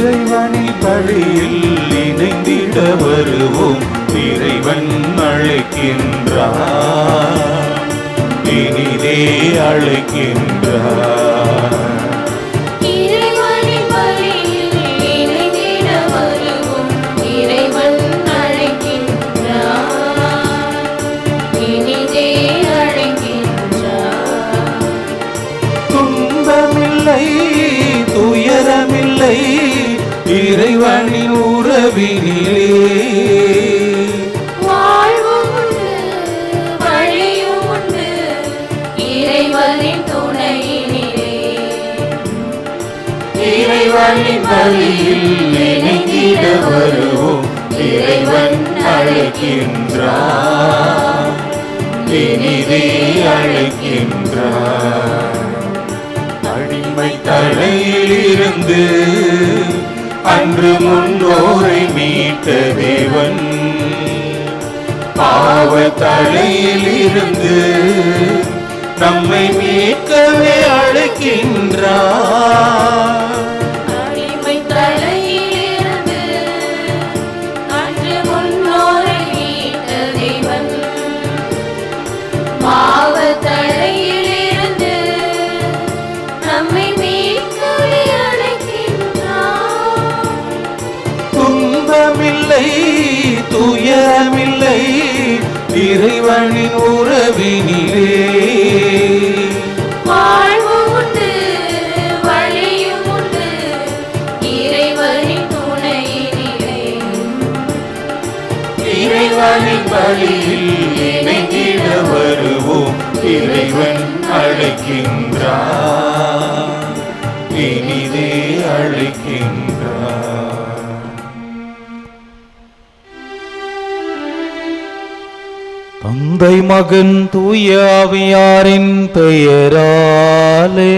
இறைவனின் பலியில் இணைந்திட வருவோம். இறைவன் அழைக்கின்றார், இனிதே அழைக்கின்றார். இறைவனின் பலியில் இணைந்திட வருவோம். இறைவன் அழைக்கின்றார், இனிதே அழைக்கின்றார். துன்பமில்லை, துயரமில்லை, இறைவனின் உறவினிலே வாழ்வும் உண்டு, வழியும் உண்டு, இறைவனின் துணையினிலே. இறைவனின் பலியில் இணைந்திட வருவோம். இறைவன் அழைக்கின்றார், இனிதே அழைக்கின்றார். அடிமை தலையிலிருந்து அன்று முன்னோரை மீட்ட தேவன், பாவ தலையிலிருந்து நம்மை மீட்கவே அழைக்கின்றார். அடிமை தலையிலிருந்து அன்று முன்னோரை மீட்ட தேவன், பாவ தலையிலிருந்து நம்மை மீட்கவே அழைக்கின்றார். துன்பமில்லை, துயரமில்லை, இறைவனின் உறவினிலே வாழ்வு உண்டு, வழியும் உண்டு, இறைவனின் துணையினிலே. இறைவனின் பலியில் இணைந்திட வருவோம். இறைவன் அழைக்கின்றார், இனிதே அழைக்கின்றார். தந்தை மகன் தூய ஆவியாரின் பெயராலே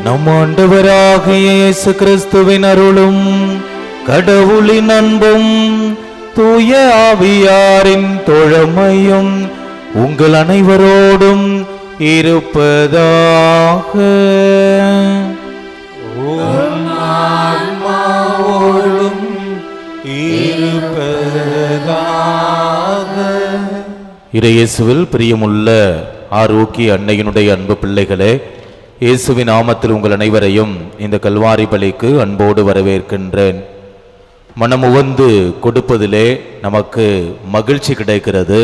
நம் ஆண்டவராகிய இயேசு கிறிஸ்துவின் அருளும் கடவுளின் அன்பும் தூய ஆவியாரின் தோழமையும் உங்கள் அனைவரோடும் இருப்பதாக. இயேசுவில் பிரியமுள்ள ஆரோக்கிய அன்னையினுடைய அன்பு பிள்ளைகளே, இயேசுவின் நாமத்தில் உங்கள் அனைவரையும் இந்த கல்வாரி பலிக்கு அன்போடு வரவேற்கின்றேன். மனமுவந்து கொடுப்பதிலே நமக்கு மகிழ்ச்சி கிடைக்கிறது,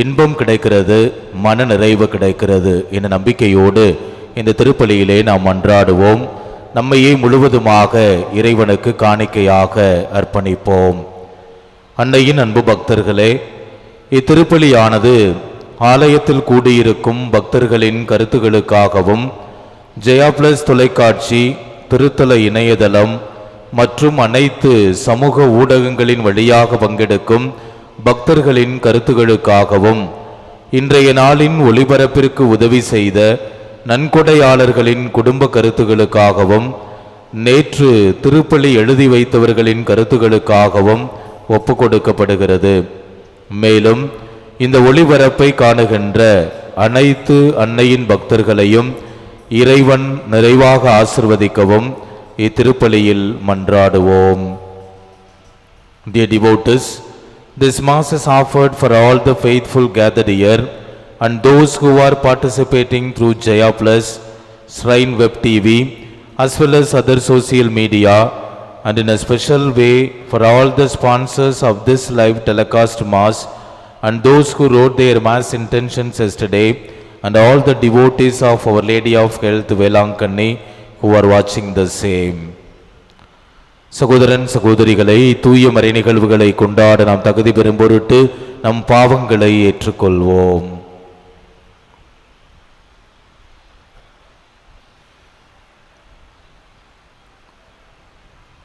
இன்பம் கிடைக்கிறது, மன நிறைவு கிடைக்கிறது என்ற நம்பிக்கையோடு இந்த திருப்பலியிலே நாம் மன்றாடுவோம். நம்மையே முழுவதுமாக இறைவனுக்கு காணிக்கையாக அர்ப்பணிப்போம். அன்னையின் அன்பு பக்தர்களே, இத்திருப்பலியானது ஆலயத்தில் கூடியிருக்கும் பக்தர்களின் கருத்துகளுக்காகவும் ஜெயா பிளஸ் தொலைக்காட்சி, திருத்தல இணையதளம் மற்றும் அனைத்து சமூக ஊடகங்களின் வழியாக பங்கெடுக்கும் பக்தர்களின் கருத்துகளுக்காகவும் இன்றைய நாளின் ஒளிபரப்பிற்கு உதவி செய்த நன்கொடையாளர்களின் குடும்ப கருத்துகளுக்காகவும் நேற்று திருப்பலி எழுதி வைத்தவர்களின் கருத்துகளுக்காகவும் ஒப்பு கொடுக்கப்படுகிறது. மேலும் இந்த ஒளிபரப்பை காணுகின்ற அனைத்து அன்னையின் பக்தர்களையும் இறைவன் நிறைவாக ஆசிர்வதிக்கவும் இத்திருப்பலியில் மன்றாடுவோம். Dear devotees, this mass is offered for all the faithful gathered here and those who are participating through Jaya Plus, Shrine Web TV, as well as other social media, and in a special way for all the sponsors of this live telecast mass and those who wrote their mass intentions yesterday, and all the devotees of Our Lady of Health Velankanni who are watching the same. சகோதரன் சகோதரிகளை, தூய மறை நிகழ்வுகளை கொண்டாட நாம் தகுதி பெறும் பொருட்டு நம் பாவங்களை ஏற்றுக்கொள்வோம்.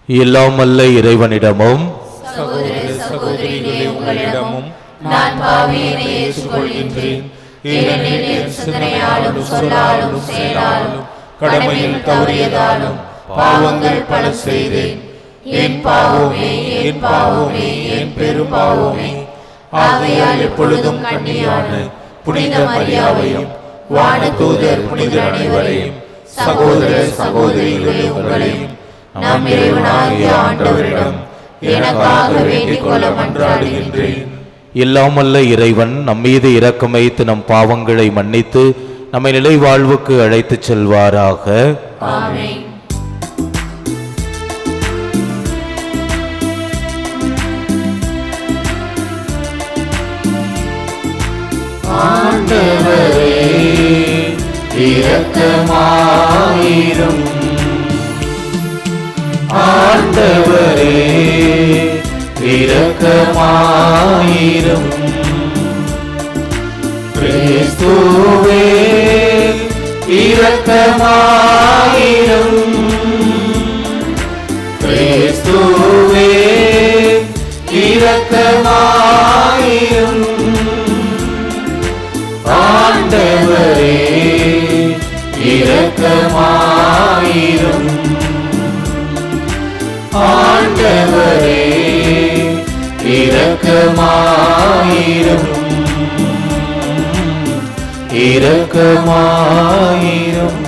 எல்லாம் அல்ல இறைவனிடமும் சகோதர சகோதரிகளே உங்களிடமும் நான் பாவியனை ஏற்றுக்கொள்கின்றேன். ஏனெனில் என் சிந்தனையாலும் சொல்லாலும் செயலாலும் கடமையில் தவறியதாலும் பாவங்கள் பல செய்தேன். என் பாவமே, என் பாவமே, என் பெரும் பாவமே. ஆகையால் எப்பொழுதும் கன்னியான புனித மரியாவையும் வானதூதர் புனிதர் அனைவரையும் சகோதர சகோதரிகளே உங்களையும் நம் இறைவனாகிய ஆண்டவரிடம் எனக்காக வேண்டிக் கொள்ள மன்றாடுகின்றேன். எல்லாம் வல்ல இறைவன் நம் மீது இரக்கம் வைத்து நம் பாவங்களை மன்னித்து நம்மை நிலை வாழ்வுக்கு அழைத்துச் செல்வாராக. ஆமென். ஆண்டவரே இரக்கமாயிரும். ஆண்டவரே இரக்கமாயிரும். கிறிஸ்துவே இரக்கமாயிரும். கிறிஸ்துவே இரக்கமாயிரும். ஆண்டவரே இரக்கமாயிரும். ஆண்டவரே இரக்கமாயிரும். இரக்கமாயிரும்.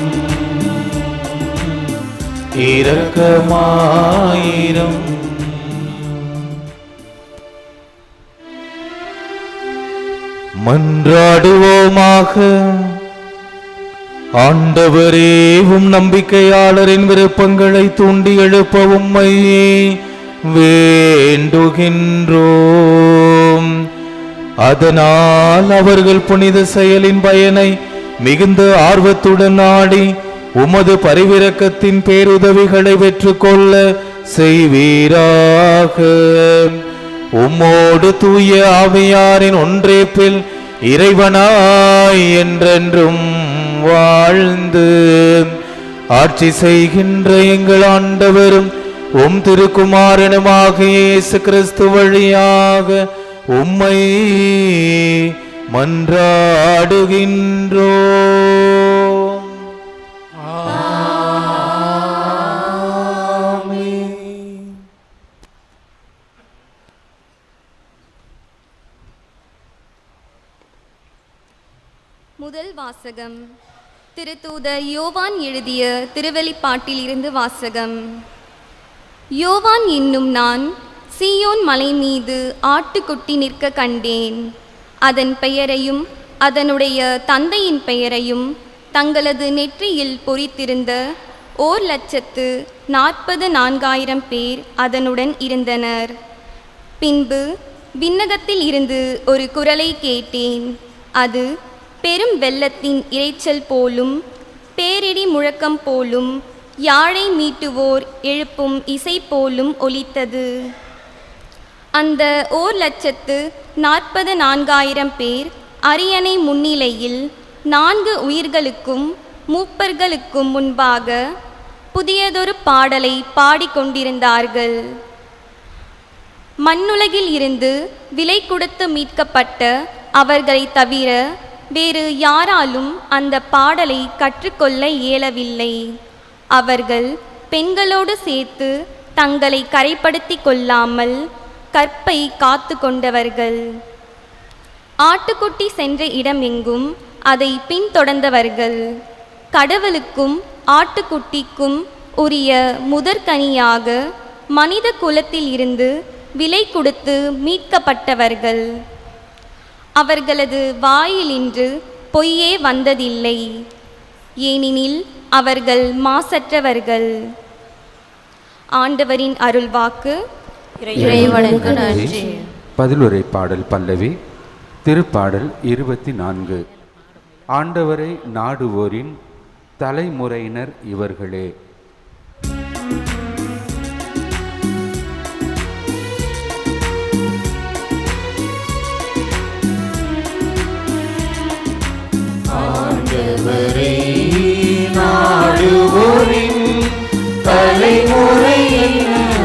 இரக்கமாயிரும். மன்றாடுவோமாக. ஆண்டவரே, உம் நம்பிக்கையாளரின் விருப்பங்களை தூண்டி எழுப்ப உம்மையே வேண்டுகின்றோம். அதனால் அவர்கள் புனித செயலின் பயனை மிகுந்த ஆர்வத்துடன் நாடி உமது பரிவிரக்கத்தின் பேருதவிகளை வெற்றுக்கொள்ள செய்வீராக. உம்மோடு தூய ஆவியாரின் ஒன்றேப்பில் இறைவனாய் என்றென்றும் வாழ்ந்து ஆட்சி செய்கின்ற எங்கள் ஆண்டவரும் உம் திருக்குமாரனுமாகிய இயேசு கிறிஸ்து வழியாக உம்மை மன்றாடுகின்றோம். முதல் வாசகம். திருத்தூதர் யோவான் எழுதிய திருவெளிப்பாட்டில் இருந்து வாசகம். யோவான் என்னும் நான் சீயோன் மலை மீது ஆட்டுக்குட்டி நிற்க கண்டேன். அதன் பெயரையும் அதனுடைய தந்தையின் பெயரையும் தங்களது நெற்றியில் பொறித்திருந்த 1,44,000 பேர் அதனுடன் இருந்தனர். பின்பு விண்ணகத்தில் இருந்து ஒரு குரலை கேட்டேன். அது பெரும் வெள்ளத்தின் இரைச்சல் போலும் பேரிடி முழக்கம் போலும் யாழை மீட்டுவோர் எழுப்பும் இசை போலும் ஒலித்தது. அந்த 1,44,000 பேர் அரியணை முன்னிலையில் 4 உயிர்களுக்கும் மூப்பர்களுக்கும் முன்பாக புதியதொரு பாடலை பாடிக்கொண்டிருந்தார்கள். மண்ணுலகில் இருந்து விலை கொடுத்து மீட்கப்பட்ட அவர்களை தவிர வேறு யாராலும் அந்த பாடலை கற்றுக்கொள்ள இயலவில்லை. அவர்கள் பெண்களோடு சேர்த்து தங்களை கரைப்படுத்தி கொள்ளாமல் கற்பை காத்து கொண்டவர்கள். ஆட்டுக்குட்டி சென்ற இடம் எங்கும் அதை பின்தொடர்ந்தவர்கள். கடவுளுக்கும் ஆட்டுக்குட்டிக்கும் உரிய முதற்கனியாக மனித குலத்தில் இருந்து விலை கொடுத்து மீட்கப்பட்டவர்கள். அவர்களது வாயிலின்று பொய்யே வந்ததில்லை, ஏனெனில் அவர்கள் மாசற்றவர்கள். ஆண்டவரின் அருள்வாக்கு. இறைவனுக்கு நன்றி. பதிலுரை பாடல் பல்லவி. திருப்பாடல் 24. ஆண்டவரை நாடுவோரின் தலைமுறையினர் இவர்களே. ஆண்டவரை நாடுவோரின் தலைமுறையினர்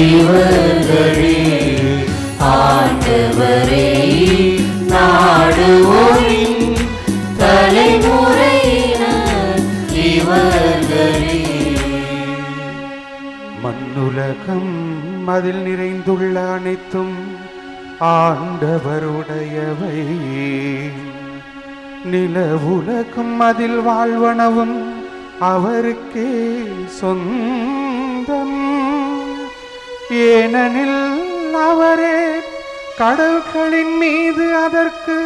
இவர்களே. ஆண்டவரை நாடுவோரின் தலைமுறையினர் இவர்களே. மண்ணுலகம் அதில் நிறைந்துள்ள அனைத்தும் ஆண்டவருடையவை. நில உலகும் அதில் வாழ்வனவும் அவருக்கே சொந்தம். ஏனெனில் அவரே கடல்களின் மீது அதற்கு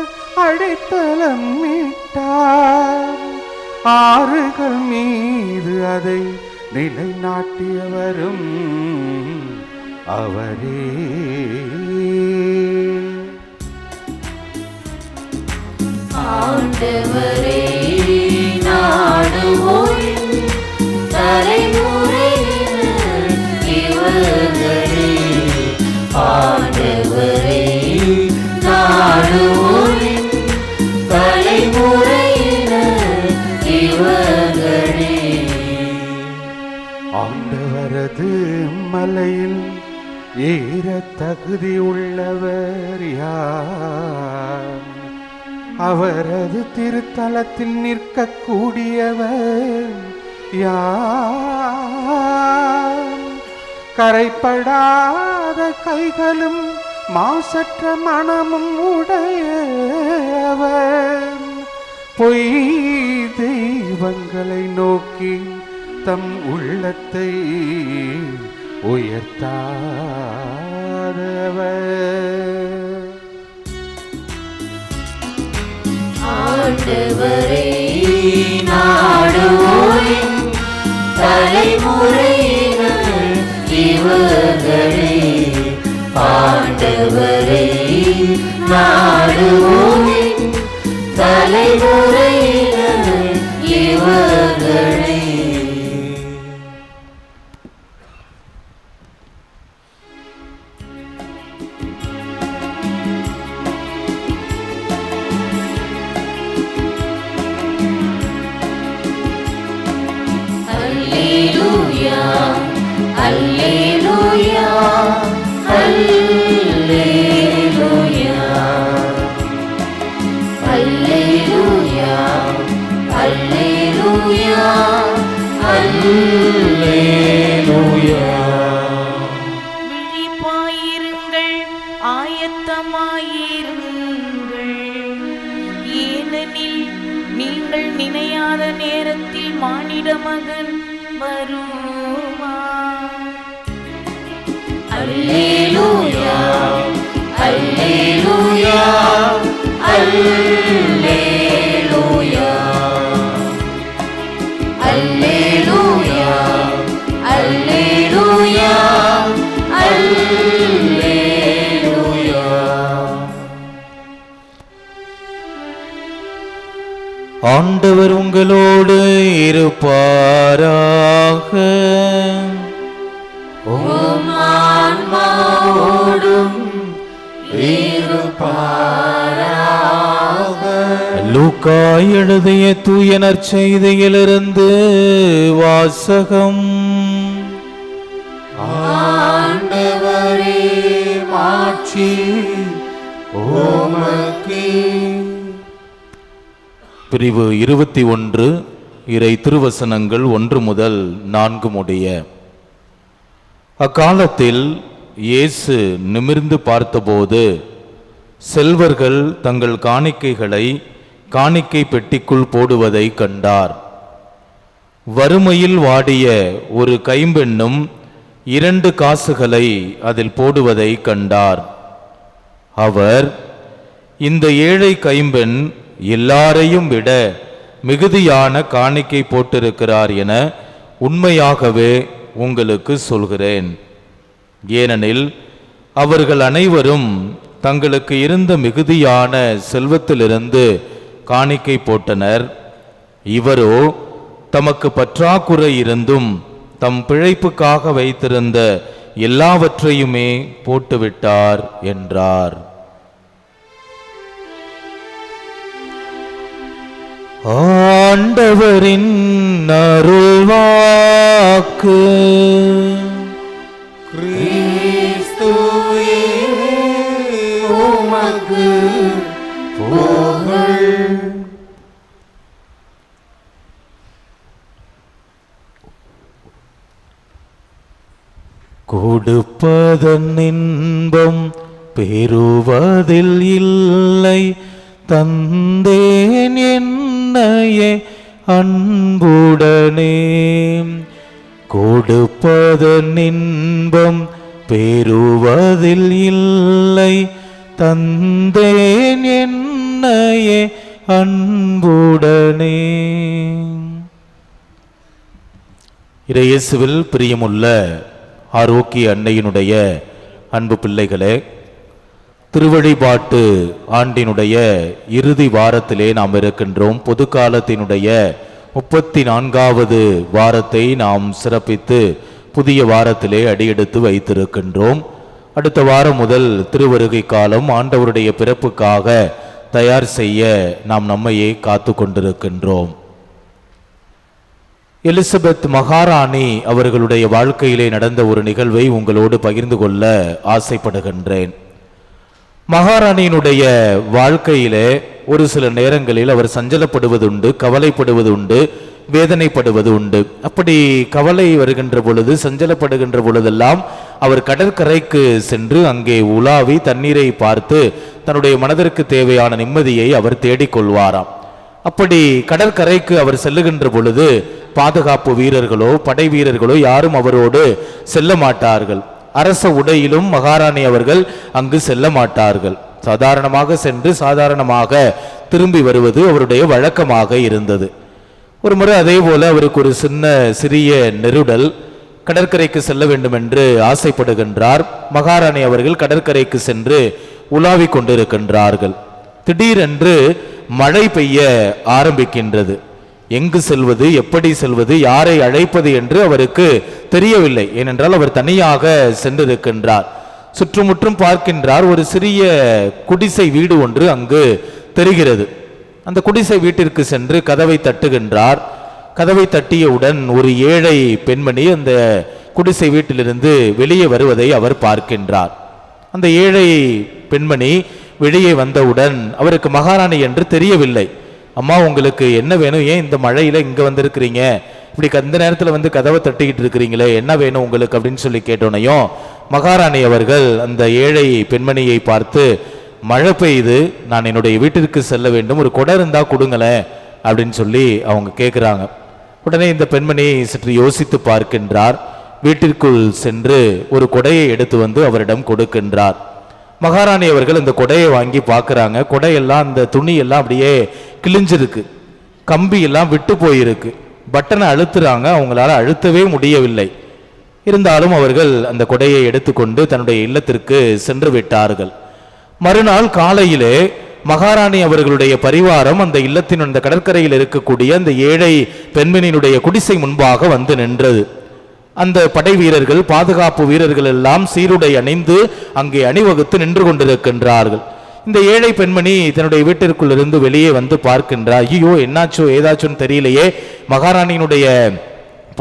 அடித்தளம் இட்டார். ஆறுகள் மீது அதை நிலைநாட்டியவரும் அவரே. ஆண்டவரே நாடுவோம் தலைமுறையினர் இவர்களே. ஆண்டவரே நாடுவோம் தலைமுறையினர் இவர்களே. ஆண்டவரது மலையில் ஏற தகுதி உள்ளவர் யார்? அவரது திருத்தலத்தில் நிற்கக்கூடியவர் யார்? கரைப்படாத கைகளும் மாசற்ற மனமும் உடையவர். பொய் தெய்வங்களை நோக்கி தம் உள்ளத்தை உயர்த்தாதவர். ஆண்டவரே நாடுவோம் தலைமுறையினர் இவர்களே. ஆண்டவரே நாடுவோம் தலைமுறையினர் இவர்களே. Alleluia, Alleluia, Alleluia, Alleluia, Alleluia, Alleluia. விழிப்பாயிருங்கள், ஆயத்தமாயிருங்கள், ஏனெனில் நீங்கள் நினையாத நேரத்தில் மானிட மகன் வருவார். Alleluia, Alleluia, Alleluia, Alleluia, Alleluia, Alleluia. ஆண்டவர் உங்களோடு இருப்பாராக. உம் ஆன்மாவோடும் இருப்பாராக. லூக்கா எழுதிய தூய நற்செய்தியிலிருந்து வாசகம். ஆண்டவரே மாட்சி உமக்கே. பிரிவு 21 இறை திருவசனங்கள் 1 முதல் 4 முடிய. அக்காலத்தில் இயேசு நிமிர்ந்து பார்த்தபோது செல்வர்கள் தங்கள் காணிக்கைகளை காணிக்கை பெட்டிக்குள் போடுவதை கண்டார். வறுமையில் வாடிய ஒரு கைம்பெண்ணும் 2 காசுகளை அதில் போடுவதை கண்டார். அவர், இந்த ஏழை கைம்பெண் எல்லாரையும் விட மிகுதியான காணிக்கை போட்டிருக்கிறார் என உண்மையாகவே உங்களுக்கு சொல்கிறேன். ஏனெனில் அவர்கள் அனைவரும் தங்களுக்கு இருந்த மிகுதியான செல்வத்திலிருந்து காணிக்கை போட்டனர். இவரோ தமக்கு பற்றாக்குறை இருந்தும் தம் பிழைப்புக்காக வைத்திருந்த எல்லாவற்றையுமே போட்டுவிட்டார் என்றார். ஆண்டவரின் அருள்வாக்கு. கிறிஸ்துவே உமக்கு புகழ். கொடுப்பதன் இன்பம் பெறுவதில் இல்லை, தந்தேன் என்னையே அன்புடனே. கொடுப்பதன் இன்பம் பெறுவதில் இல்லை, தந்தேன் என்னையே அன்புடனே. இயேசுவில் பிரியமுள்ள ஆரோக்கிய அன்னையினுடைய அன்பு பிள்ளைகளே, திருவழிபாட்டு ஆண்டினுடைய இறுதி வாரத்திலே நாம் இருக்கின்றோம். பொது காலத்தினுடைய 34வது வாரத்தை நாம் சிறப்பித்து புதிய வாரத்திலே அடியெடுத்து வைத்திருக்கின்றோம். அடுத்த வாரம் முதல் திருவருகை காலம், ஆண்டவருடைய பிறப்புக்காக தயார் செய்ய நாம் நம்மையே காத்து கொண்டிருக்கின்றோம். எலிசபெத் மகாராணி அவர்களுடைய வாழ்க்கையிலே நடந்த ஒரு நிகழ்வை உங்களோடு பகிர்ந்து கொள்ள ஆசைப்படுகின்றேன். மகாராணியினுடைய வாழ்க்கையிலே ஒரு சில நேரங்களில் அவர் சஞ்சலப்படுவதுண்டு, கவலைப்படுவது உண்டு, வேதனைப்படுவது உண்டு. அப்படி கவலை வருகின்ற பொழுது, சஞ்சலப்படுகின்ற பொழுதெல்லாம் அவர் கடற்கரைக்கு சென்று அங்கே உலாவி தண்ணீரை பார்த்து தன்னுடைய மனதிற்கு தேவையான நிம்மதியை அவர் தேடிக்கொள்வாராம். அப்படி கடற்கரைக்கு அவர் செல்லுகின்ற பொழுது பாதுகாப்பு வீரர்களோ படை வீரர்களோ யாரும் அவரோடு செல்ல மாட்டார்கள். அரச உடையிலும் மகாராணி அவர்கள் அங்கு செல்ல மாட்டார்கள். சாதாரணமாக சென்று சாதாரணமாக திரும்பி வருவது அவருடைய வழக்கமாக இருந்தது. ஒரு முறை அதே போல அவருக்கு ஒரு சிறிய நெருடல், கடற்கரைக்கு செல்ல வேண்டும் என்று ஆசைப்படுகின்றார். மகாராணி அவர்கள் கடற்கரைக்கு சென்று உலாவிக் கொண்டிருக்கின்றார்கள். திடீரென்று மழை பெய்ய ஆரம்பிக்கின்றது. எங்கு செல்வது, எப்படி செல்வது, யாரை அழைப்பது என்று அவருக்கு தெரியவில்லை. ஏனென்றால் அவர் தனியாக சென்றிருக்கின்றார். சுற்றுமுற்றும் பார்க்கின்றார். ஒரு சிறிய குடிசை வீடு ஒன்று அங்கு தெரிகிறது. அந்த குடிசை வீட்டிற்கு சென்று கதவை தட்டுகின்றார். கதவை தட்டியவுடன் ஒரு ஏழை பெண்மணி அந்த குடிசை வீட்டிலிருந்து வெளியே வருவதை அவர் பார்க்கின்றார். அந்த ஏழை பெண்மணி வெளியே வந்தவுடன் அவருக்கு மகாராணி என்று தெரியவில்லை. அம்மா, உங்களுக்கு என்ன வேணும்? ஏன் இந்த மழையில இங்க வந்திருக்கிறீங்க? இப்படி அந்த நேரத்தில் வந்து கதவை தட்டிக்கிட்டு இருக்கிறீங்களே, என்ன வேணும் உங்களுக்கு அப்படின்னு சொல்லி கேட்டோனையும் மகாராணி அவர்கள் அந்த ஏழை பெண்மணியை பார்த்து, மழை பெய்யுது, நான் என்னுடைய வீட்டிற்கு செல்ல வேண்டும், ஒரு குடை இருந்தா கொடுங்களேன் அப்படின்னு சொல்லி அவங்க கேட்குறாங்க. உடனே இந்த பெண்மணி சற்று யோசித்து பார்க்கின்றார். வீட்டிற்குள் சென்று ஒரு குடையை எடுத்து வந்து அவரிடம் கொடுக்கின்றார். மகாராணி அவர்கள் இந்த கொடையை வாங்கி பார்க்குறாங்க. கொடையெல்லாம் அந்த துணி எல்லாம் அப்படியே கிழிஞ்சிருக்கு, கம்பி எல்லாம் விட்டு போயிருக்கு. பட்டனை அழுத்துறாங்க, அவங்களால அழுத்தவே முடியவில்லை. இருந்தாலும் அவர்கள் அந்த கொடையை எடுத்துக்கொண்டு தன்னுடைய இல்லத்திற்கு சென்று விட்டார்கள். மறுநாள் காலையிலே மகாராணி அவர்களுடைய பரிவாரம் அந்த இல்லத்தின் அந்த கடற்கரையில் இருக்கக்கூடிய அந்த ஏழை பெண்மணியினுடைய குடிசை முன்பாக வந்து நின்றது. அந்த படை வீரர்கள், பாதுகாப்பு வீரர்கள் எல்லாம் சீருடை அணிந்து அங்கே அணிவகுத்து நின்று கொண்டிருக்கின்றார்கள். இந்த ஏழை பெண்மணி தன்னுடைய வீட்டிற்குள் இருந்து வெளியே வந்து பார்க்கின்றார். ஐயோ, என்னாச்சோ ஏதாச்சோன்னு தெரியலையே, மகாராணியினுடைய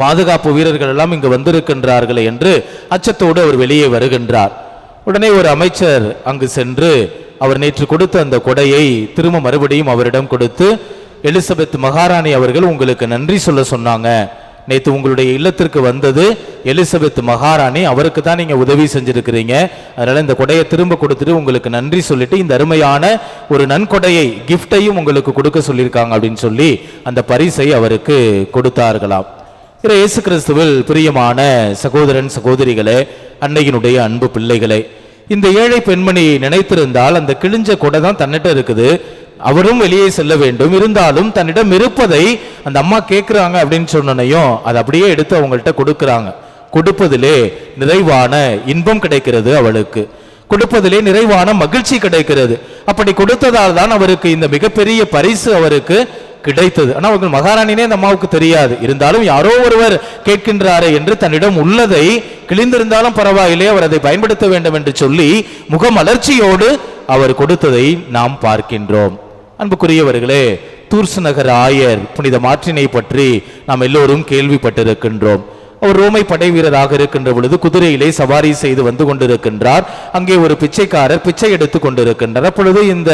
பாதுகாப்பு வீரர்கள் எல்லாம் இங்கு வந்திருக்கின்றார்களே என்று அச்சத்தோடு அவர் வெளியே வருகின்றார். உடனே ஒரு அமைச்சர் அங்கு சென்று அவர் நேற்று கொடுத்த அந்த கொடையை திரும்ப மறுபடியும் அவரிடம் கொடுத்து, எலிசபெத் மகாராணி அவர்கள் உங்களுக்கு நன்றி சொல்ல சொன்னாங்க, நேற்று உங்களுடைய இல்லத்திற்கு வந்தது எலிசபெத் மகாராணி, அவருக்கு தான் நீங்க உதவி செஞ்சிருக்கிறீங்க, அதனால இந்த கொடையை திரும்ப கொடுத்துட்டு உங்களுக்கு நன்றி சொல்லிட்டு இந்த அருமையான ஒரு நன்கொடையை கிஃப்டையும் உங்களுக்கு கொடுக்க சொல்லியிருக்காங்க அப்படின்னு சொல்லி அந்த பரிசை அவருக்கு கொடுத்தார்களாம். இயேசு கிறிஸ்துவில் பிரியமான சகோதரன் சகோதரிகளே, அன்னையினுடைய அன்பு பிள்ளைகளே, இந்த ஏழை பெண்மணி நினைத்திருந்தால் அந்த கிழிஞ்ச கொடை தான் தன்னிட்ட இருக்குது, அவரும் வெளியே செல்ல வேண்டும், இருந்தாலும் தன்னிடம் இருப்பதை அந்த அம்மா கேட்கிறாங்க அப்படின்னு சொன்னையும் அதை அப்படியே எடுத்து அவங்கள்ட்ட கொடுக்கறாங்க. கொடுப்பதிலே நிறைவான இன்பம் கிடைக்கிறது, அவளுக்கு கொடுப்பதிலே நிறைவான மகிழ்ச்சி கிடைக்கிறது. அப்படி கொடுத்ததால் தான் அவருக்கு இந்த மிகப்பெரிய பரிசு அவருக்கு கிடைத்தது. ஆனால் அவர்கள் மகாராணினே அந்த அம்மாவுக்கு தெரியாது. இருந்தாலும் யாரோ ஒருவர் கேட்கின்றாரே என்று தன்னிடம் உள்ளதை, கிழிந்திருந்தாலும் பரவாயில்லை, அவர் அதை பயன்படுத்த வேண்டும் என்று சொல்லி முகமலர்ச்சியோடு அவர் கொடுத்ததை நாம் பார்க்கின்றோம். அன்புக்குரியவர்களே, தூர்சு நகர் ஆயர் புனித மார்ட்டினை பற்றி நாம் எல்லோரும் கேள்விப்பட்டிருக்கின்றோம். அவர் ரோமை படை வீரராக இருக்கின்ற பொழுது குதிரையிலே சவாரி செய்து வந்து கொண்டிருக்கின்றார். அங்கே ஒரு பிச்சைக்காரர் பிச்சை எடுத்து கொண்டிருக்கின்றார். அப்பொழுது இந்த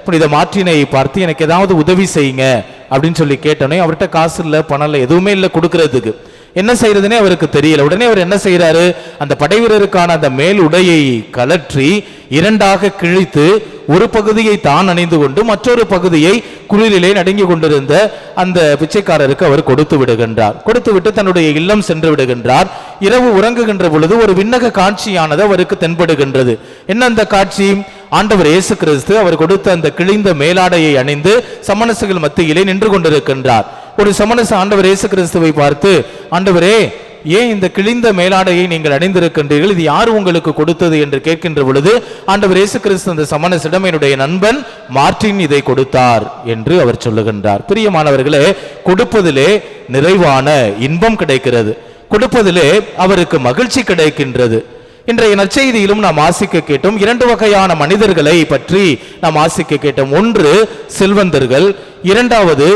புனித மார்ட்டினை பார்த்து, எனக்கு ஏதாவது உதவி செய்யுங்க அப்படின்னு சொல்லி கேட்டோன்னே அவர்கிட்ட காசு இல்லை, பணம் இல்லை, எதுவுமே இல்லை கொடுக்கறதுக்கு. என்ன செய்யறதுனே அவருக்கு தெரியல. உடனே அவர் என்ன செய்யறாரு, அந்த படை வீரருக்கான அந்த மேல் உடையை கலற்றி இரண்டாக கிழித்து ஒரு பகுதியை தான் அணிந்து கொண்டு மற்றொரு பகுதியை குளிரிலே நடுங்கி கொண்டிருந்த அந்த பிச்சைக்காரருக்கு அவர் கொடுத்து விடுகின்றார். கொடுத்துவிட்டு தன்னுடைய இல்லம் சென்று விடுகின்றார். இரவு உறங்குகின்ற பொழுது ஒரு விண்ணக காட்சியானது அவருக்கு தென்படுகின்றது. என்ன அந்த காட்சி? ஆண்டவர் இயேசு கிறிஸ்து அவர் கொடுத்த அந்த கிழிந்த மேலாடையை அணிந்து சமணசுகள் மத்தியிலே நின்று கொண்டிருக்கின்றார். ஒரு சமணசு ஆண்டவர் இயேசு கிறிஸ்துவை பார்த்து, ஆண்டவரே, ஏன் இந்த கிழிந்த மேலாடையை நீங்கள் அணிந்திருக்கின்றீர்கள், இது யார் உங்களுக்கு கொடுத்தது என்று கேட்கின்ற பொழுது ஆண்டவர் இயேசு கிறிஸ்து அந்த சமணசிடம், என்னுடைய நண்பன் மார்ட்டின் இதை கொடுத்தார் என்று அவர் சொல்லுகின்றார். பிரியமானவர்களே, கொடுப்பதிலே நிறைவான இன்பம் கிடைக்கிறது, கொடுப்பதிலே அவருக்கு மகிழ்ச்சி கிடைக்கின்றது. இன்றைய நற்செய்தியிலும் நாம் வாசிக்க கேட்டோம், இரண்டு வகையான மனிதர்களை பற்றி நாம் வாசிக்க கேட்டோம். ஒன்று செல்வந்தர்கள், இரண்டாவது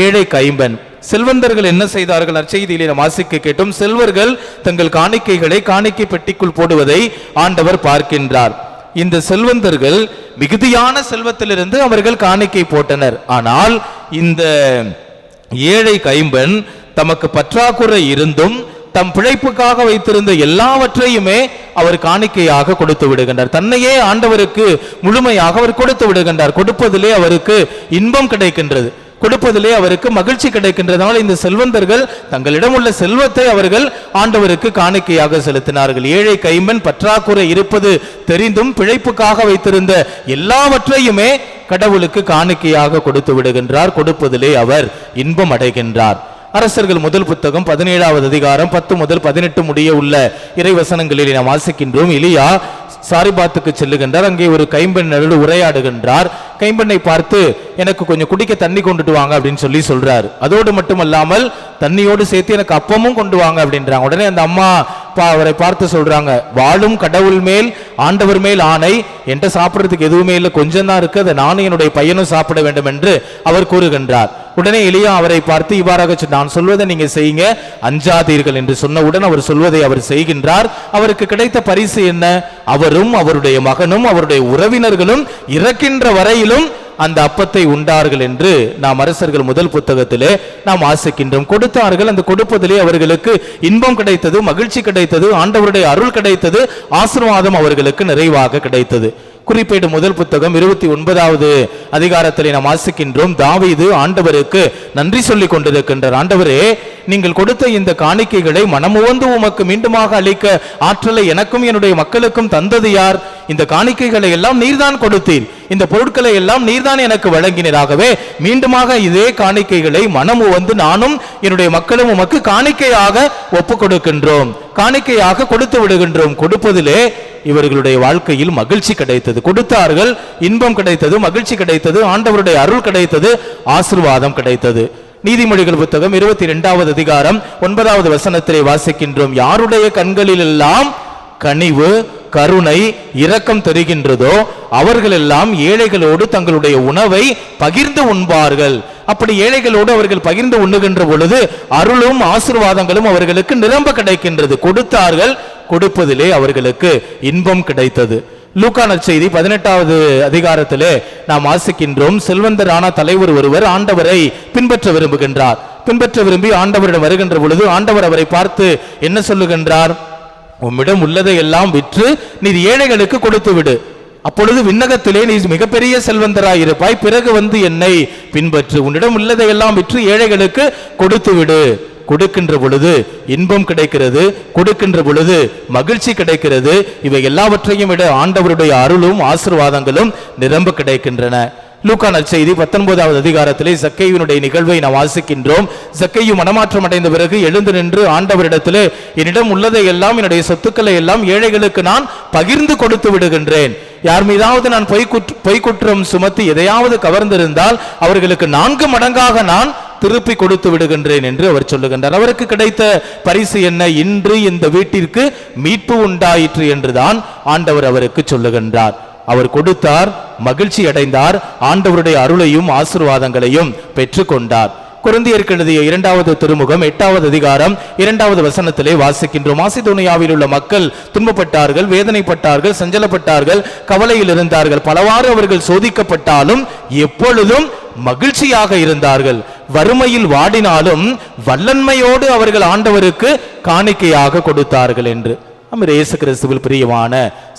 ஏழை கைம்பெண். செல்வந்தர்கள் என்ன செய்தார்கள்? நற்செய்தியிலே நாம் வாசிக்க கேட்டோம், செல்வர்கள் தங்கள் காணிக்கைகளை காணிக்கை பெட்டிக்குள் போடுவதை ஆண்டவர் பார்க்கின்றார். இந்த செல்வந்தர்கள் மிகுதியான செல்வத்திலிருந்து அவர்கள் காணிக்கை போட்டனர். ஆனால் இந்த ஏழை கைம்பெண் தமக்கு பற்றாக்குறை இருந்தும் தம் பிழைப்புக்காக வைத்திருந்த எல்லாவற்றையுமே அவர் காணிக்கையாக கொடுத்து விடுகின்றார். தன்னையே ஆண்டவருக்கு முழுமையாக அவர் கொடுத்து விடுகின்றார். கொடுப்பதிலே அவருக்கு இன்பம் கிடைக்கின்றது, கொடுப்பதிலே அவருக்கு மகிழ்ச்சி கிடைக்கின்றதால் இந்த செல்வந்தர்கள் தங்களிடம் உள்ள செல்வத்தை அவர்கள் ஆண்டவருக்கு காணிக்கையாக செலுத்தினார்கள். ஏழை கைம்பெண் பற்றாக்குறை இருப்பது தெரிந்தும் பிழைப்புக்காக வைத்திருந்த எல்லாவற்றையுமே கடவுளுக்கு காணிக்கையாக கொடுத்து விடுகின்றார். கொடுப்பதிலே அவர் இன்பம் அடைகின்றார். அரசர்கள் முதல் புத்தகம் 17வது அதிகாரம் 10 முதல் 18 முடிய உள்ள இறைவசனங்களில் நாம் வாசிக்கின்றோம். எலியா சாரிபாத்துக்கு செல்லுகின்றார். அங்கே ஒரு கைம்பெண்ணோடு உரையாடுகின்றார். கைம்பெண்ணை பார்த்து, எனக்கு கொஞ்சம் குடிக்க தண்ணி கொண்டுட்டு வாங்க அப்படின்னு சொல்றார். அதோடு மட்டுமல்லாமல் தண்ணியோடு சேர்த்து எனக்கு அப்பமும் கொண்டு வாங்க அப்படின்றாங்க. உடனே அந்த அம்மா அவரை பார்த்து சொல்றாங்க, வாழும் கடவுள் மேல் ஆண்டவர் மேல் ஆணை, என்கிட்ட சாப்பிட்றதுக்கு எதுவுமே இல்லை, கொஞ்சம் தான் இருக்கு, அதை நானும் என்னுடைய பையனும் சாப்பிட வேண்டும் என்று அவர் கூறுகின்றார். உடனே எலியா அவரை பார்த்து இவ்வாறாக, நான் சொல்வதை நீங்க செய்யுங்க, அஞ்சாதீர்கள் என்று சொன்னவுடன் அவர் சொல்வதை அவர் செய்கின்றார். அவருக்கு கிடைத்த பரிசு என்ன? அவரும் அவருடைய மகனும் அவருடைய உறவினர்களும் இறக்கின்ற வரையிலும் அந்த அப்பத்தை உண்டார்கள் என்று நாம் அரசர்கள் முதல் புத்தகத்திலே நாம் வாசிக்கின்றோம். கொடுத்தார்கள். அந்த கொடுப்பதிலே அவர்களுக்கு இன்பம் கிடைத்தது, மகிழ்ச்சி கிடைத்தது, ஆண்டவருடைய அருள் கிடைத்தது, ஆசீர்வாதம் அவர்களுக்கு நிறைவாக கிடைத்தது. குறிப்பேடு முதல் புத்தகம் 29வது அதிகாரத்திலே நாம் வாசிக்கின்றோம். தாவீது ஆண்டவருக்கு நன்றி சொல்லிக் கொண்டிருக்கின்றார். ஆண்டவரே, நீங்கள் கொடுத்த இந்த காணிக்கைகளை மனமுவந்து உமக்கு மீண்டுமாக அளிக்க ஆற்றலை எனக்கும் என்னுடைய மக்களுக்கும் தந்தது யார்? இந்த காணிக்கைகளை எல்லாம் நீர்தான் கொடுத்தீர், இந்த பொருட்களை எல்லாம் நீர்தான் எனக்கு வழங்கினராகவே மீண்டுமாக இதே காணிக்கைகளை மனமுவந்து நானும் என்னுடைய மக்களும் உமக்கு காணிக்கையாக ஒப்பு கொடுக்கின்றோம், காணிக்கையாக கொடுத்து விடுகின்றோம். கொடுப்பதிலே இவர்களுடைய வாழ்க்கையில் மகிழ்ச்சி கிடைத்தது. கொடுத்தார்கள், இன்பம் கிடைத்தது, மகிழ்ச்சி கிடைத்தது, ஆண்டவருடைய அருள் கிடைத்தது, ஆசீர்வாதம் கிடைத்தது. நீதிமொழிகள் புத்தகம் 22வது அதிகாரம் 9வது வசனத்திலே வாசிக்கின்றோம். யாருடைய கண்களில் எல்லாம் கனிவு, கருணை, இரக்கம் தெரிகின்றதோ அவர்களெல்லாம் ஏழைகளோடு தங்களுடைய உணவை பகிர்ந்து உண்பார்கள். அப்படி ஏழைகளோடு அவர்கள் பகிர்ந்து உண்ணுகின்ற பொழுது அருளும் ஆசீர்வாதங்களும் அவர்களுக்கு நிரம்ப கிடைக்கின்றது. கொடுத்தார்கள், கொடுப்பதிலே அவர்களுக்கு இன்பம் கிடைத்தது. லூக்கா நற்செய்தி 18வது அதிகாரத்திலே நாம் வாசிக்கின்றோம். செல்வந்தரான தலைவர் ஒருவர் ஆண்டவரை பின்பற்ற விரும்புகின்றார். பின்பற்ற விரும்பி ஆண்டவரிடம் வருகின்ற பொழுது ஆண்டவர் அவரை பார்த்து என்ன சொல்லுகின்றார்? உம்மிடம் உள்ளதை எல்லாம் விற்று நீர் ஏழைகளுக்கு கொடுத்து விடு, அப்பொழுது விண்ணகத்திலே நீ மிகப்பெரிய செல்வந்தராயிருப்பாய், பிறகு வந்து என்னை பின்பற்று. உன்னிடம் உள்ளதை எல்லாம் விற்று ஏழைகளுக்கு கொடுத்து விடு. கொடுக்கின்ற பொழுது இன்பம் கிடைக்கிறது, கொடுக்கின்ற பொழுது மகிழ்ச்சி கிடைக்கிறது. இவை எல்லாவற்றையும் விட ஆண்டவருடைய அருளும் ஆசீர்வாதங்களும் நிரம்ப கிடைக்கின்றன. லூக்கா நற்செய்தி 19வது அதிகாரத்திலே சக்கேயுனுடைய நிகழ்வை நாம் வாசிக்கின்றோம். சக்கேயு மனமாற்றம் அடைந்த பிறகு எழுந்து நின்று ஆண்டவரிடத்திலே, என்னிடம் உள்ளதை எல்லாம், என்னுடைய சொத்துக்களை எல்லாம் ஏழைகளுக்கு நான் பகிர்ந்து கொடுத்து விடுகின்றேன். யார் மீதாவது நான் பொய்க்குற்றம் சுமத்தி எதையாவது கவர்ந்திருந்தால் அவர்களுக்கு 4 மடங்காக நான் திருப்பி கொடுத்து விடுகின்றேன் என்று அவர் சொல்லுகின்றார். அவருக்கு கிடைத்த பரிசு என்ன? இன்று இந்த வீட்டிற்கு மீட்பு உண்டாயிற்று என்றுதான் ஆண்டவர் அவருக்கு சொல்லுகின்றார். அவர் கொடுத்தார், மகிழ்ச்சி அடைந்தார், ஆண்டவருடைய அருளையும் ஆசீர்வாதங்களையும் பெற்றுக்கொண்டார். கொரிந்தியருக்கு எழுதிய 2வது திருமுகம் 8வது அதிகாரம் 2வது வசனத்திலே வாசிக்கின்றோம். மாசிதோனியாவில் உள்ள மக்கள் துன்பப்பட்டார்கள், வேதனைப்பட்டார்கள், சஞ்சலப்பட்டார்கள், கவலையில் இருந்தார்கள். பலவாறு அவர்கள் சோதிக்கப்பட்டாலும் எப்பொழுதும் மகிழ்ச்சியாக இருந்தார்கள். வறுமையில் வாடினாலும் வல்லன்மையோடு அவர்கள் ஆண்டவருக்கு காணிக்கையாக கொடுத்தார்கள் என்று. நம்ம இயேசு கிறிஸ்துவில் பிரியமான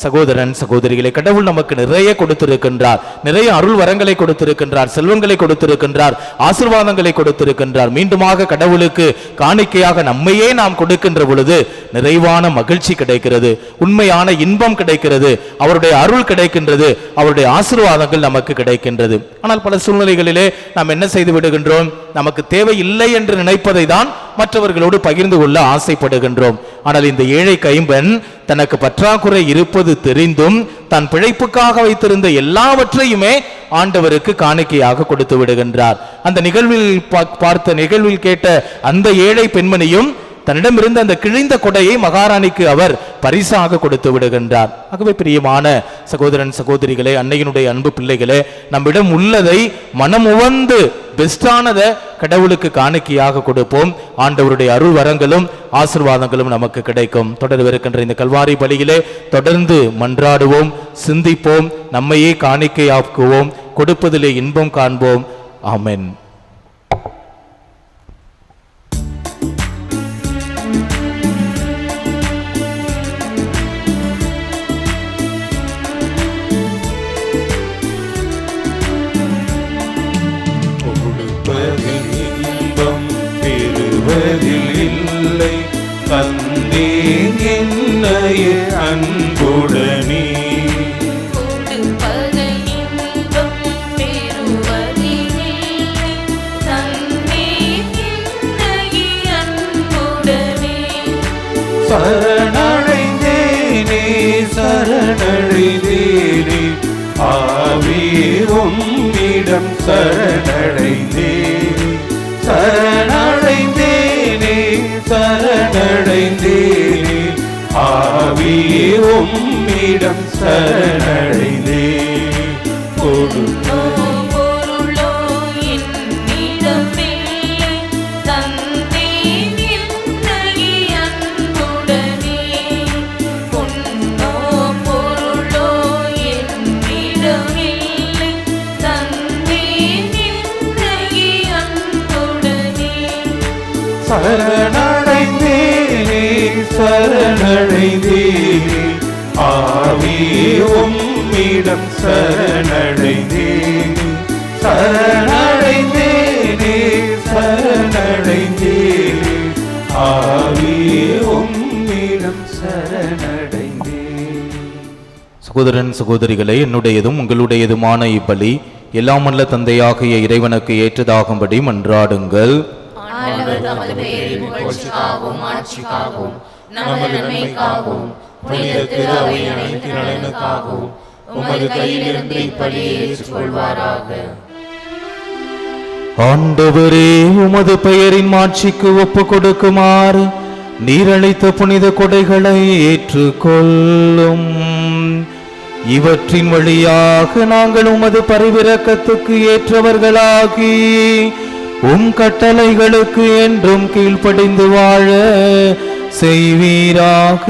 சகோதரன் சகோதரிகளை, கடவுள் நமக்கு நிறைய கொடுத்திருக்கின்றார், நிறைய அருள் வரங்களை கொடுத்திருக்கின்றார், செல்வங்களை கொடுத்திருக்கின்றார், ஆசீர்வாதங்களை கொடுத்திருக்கின்றார். மீண்டுமாக கடவுளுக்கு காணிக்கையாக நம்மையே நாம் கொடுக்கின்ற பொழுது நிறைவான மகிழ்ச்சி கிடைக்கிறது, உண்மையான இன்பம் கிடைக்கிறது, அவருடைய அருள் கிடைக்கின்றது, அவருடைய ஆசீர்வாதங்கள் நமக்கு கிடைக்கின்றது. ஆனால் பல சூழ்நிலைகளிலே நாம் என்ன செய்து விடுகின்றோம்? நமக்கு தேவை இல்லை என்று நினைப்பதை தான் மற்றவர்களோடு பகிர்ந்து கொள்ள ஆசைப்படுகின்றோம். ஆனால் இந்த ஏழை கைம்பெண் தனக்கு பற்றாக்குறை இருப்பது தெரிந்தும் தன் பிழைப்புக்காக வைத்திருந்த எல்லாவற்றையுமே ஆண்டவருக்கு காணிக்கையாக கொடுத்து விடுகின்றார். அந்த நிகழ்வில் நிகழ்வில் கேட்ட அந்த ஏழை பெண்மணியும் தன்னிடமிருந்த அந்த கிழிந்த கொடையை மகாராணிக்கு அவர் பரிசாக கொடுத்து விடுகின்றார். ஆகவே பிரியமான சகோதரன் சகோதரிகளே, அன்னையினுடைய அன்பு பிள்ளைகளே, நம்மிடம் உள்ளதை மனம் உவந்து பெஸ்டானதை கடவுளுக்கு காணிக்கையாக கொடுப்போம். ஆண்டவருடைய அருள் வரங்களும் ஆசீர்வாதங்களும் நமக்கு கிடைக்கும். தொடர்பிருக்கின்ற இந்த கல்வாரி பலியிலே தொடர்ந்து மன்றாடுவோம், சிந்திப்போம், நம்மையே காணிக்கையாக்குவோம், கொடுப்பதிலே இன்பம் காண்போம். ஆமென். இல்லை தந்தேன் என்னையே அன்புடனே சரணடைந்தேனே சரணடைந்தேனே ஆவியே உம்மிடம் சரணடைந்தேனே சரணடைந்தேனே சரணடைந்தேனே ஆவியே உம்மிடம் சரணடைந்தேனே கொடுப்போ பொருளோ என்னிடமில்லை தந்தேன் என்னையே அன்புடனே பொன்னோ பொருளோ என்னிடமில்லை தந்தேன் என்னையே அன்புடனே சரணடைந்தேனே சரணடைந்தேனே ஆவியே உம்மிடம் சரணடைந்தேனே சரணடைந்தேனே சரணடைந்தேனே ஆவியே உம்மிடம் சரணடைந்தேனே. சகோதரன் சகோதரிகளே, என்னுடையதும் உங்களுடையதுமான இப்பலி எல்லாம் வல்ல தந்தையாகிய இறைவனுக்கு ஏற்றதாகும்படி மன்றாடுங்கள். ஆண்டவர் தமது பெயரின் புகழ்ச்சிக்காகவும் ஆட்சிக்காகவும் நமது நன்மைக்காகவும் புனித திரு அவை அனைத்து நலனுக்காகவும் உமது கையிலிருந்து இப்பலியை ஏற்றுக்கொள்வாராக. ஆண்டவரே, உமது பெயரின் மாட்சிக்கு ஒப்பு கொடுக்குமாறு நீரளித்த புனித கொடைகளை ஏற்றுக்கொள்ளும். இவற்றின் வழியாக நாங்கள் உமது பரிவிரக்கத்துக்கு ஏற்றவர்களாகி உம் கட்டளைகளுக்கு என்றும் கீழ்ப்படிந்து வாழ செய்வீராக.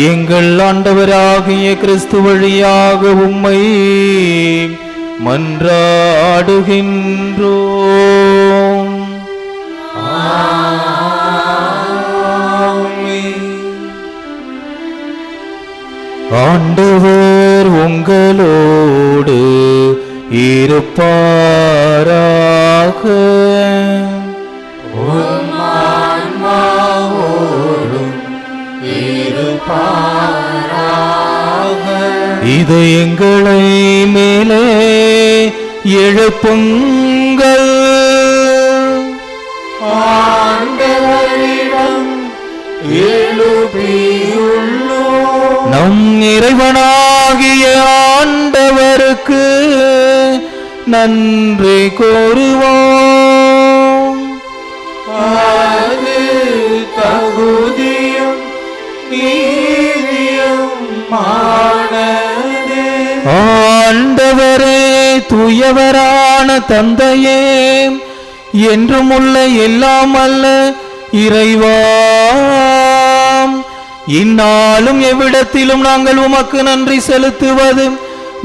எங்கள் ஆண்டவராகிய கிறிஸ்து வழியாக உம்மை மன்றாடுகின்றோம். ஆண்டவர் உங்களோடு இருப்பாராக. இது எங்களை மேலே எழுப்புங்கள். ஆண்டவரிடம் எழுப்பியுள்ளோம். நம் இறைவனாகிய ஆண்டவருக்கு நன்றி கூறுவோம். அது தகுதியும் நீதியும் மானதே. ஆண்டவரே, தூயவரான தந்தையே, என்றும் உள்ள எல்லாம் அல்ல இறைவா, இந்நாளும் எவ்விடத்திலும் நாங்கள் உமக்கு நன்றி செலுத்துவது